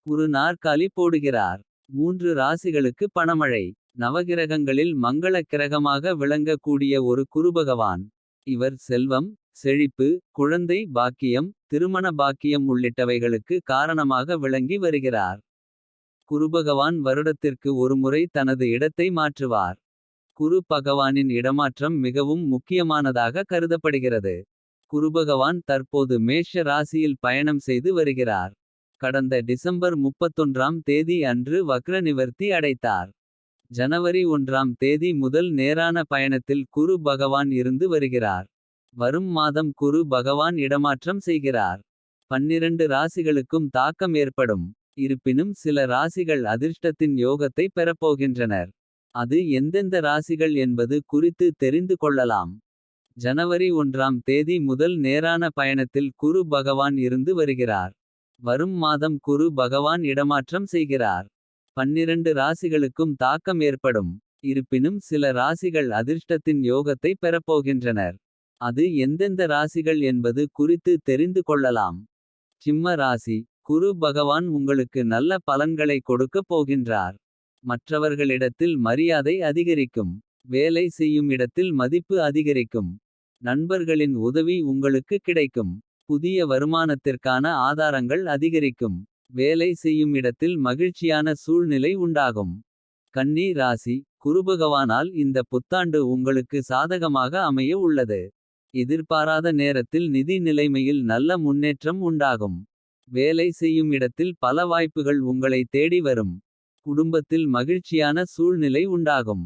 ஒரு நாற்காலி போடுகிறார். 3 ராசிகளுக்கு பணமழை. நவகிரகங்களில் மங்கள கிரகமாக விளங்கக்கூடிய ஒரு குருபகவான். இவர் செல்வம், செழிப்பு, குழந்தை பாக்கியம், திருமண பாக்கியம் உள்ளிட்டவைகளுக்கு காரணமாக விளங்கி வருகிறார். குருபகவான் வருடத்திற்கு ஒருமுறை தனது இடத்தை மாற்றுவார். குரு பகவானின் இடமாற்றம் மிகவும் முக்கியமானதாக கருதப்படுகிறது. குருபகவான் தற்போது மேஷ ராசியில் பயணம் செய்து வருகிறார். கடந்த டிசம்பர் 31ஆம் தேதி அன்று வக்ர நிவர்த்தி அடைத்தார். ஜனவரி 1ஆம் தேதி முதல் நேரான பயணத்தில் குரு பகவான் இருந்து வருகிறார். வரும் மாதம் குரு பகவான் இடமாற்றம் செய்கிறார். 12 ராசிகளுக்கும் தாக்கம் ஏற்படும். இருப்பினும் சில ராசிகள் அதிர்ஷ்டத்தின் யோகத்தை பெறப்போகின்றனர். அது எந்தெந்த ராசிகள் என்பது குறித்து தெரிந்து கொள்ளலாம். ஜனவரி 1ஆம் தேதி முதல் நேரான பயணத்தில் குரு பகவான் இருந்து வருகிறார். வரும் மாதம் குரு பகவான் இடமாற்றம் செய்கிறார். 12 ராசிகளுக்கும் தாக்கம் ஏற்படும். இருப்பினும் சில ராசிகள் அதிர்ஷ்டத்தின் யோகத்தை பெறப்போகின்றனர். அது எந்தெந்த ராசிகள் என்பது குறித்து தெரிந்து கொள்ளலாம். சிம்ம ராசி. குரு பகவான் உங்களுக்கு நல்ல பலன்களை கொடுக்கப் போகின்றார். மற்றவர்களிடத்தில் மரியாதை அதிகரிக்கும். வேலை செய்யும் இடத்தில் மதிப்பு அதிகரிக்கும். நண்பர்களின் உதவி உங்களுக்கு கிடைக்கும். புதிய வருமானத்திற்கான ஆதாரங்கள் அதிகரிக்கும். வேலை செய்யும் இடத்தில் மகிழ்ச்சியான சூழ்நிலை உண்டாகும். கன்னி ராசி. குருபகவானால் இந்த புத்தாண்டு உங்களுக்கு சாதகமாக அமைய உள்ளது. எதிர்பாராத நேரத்தில் நிதி நிலைமையில் நல்ல முன்னேற்றம் உண்டாகும். வேலை செய்யும் இடத்தில் பல வாய்ப்புகள் உங்களை தேடி வரும். குடும்பத்தில் மகிழ்ச்சியான சூழ்நிலை உண்டாகும்.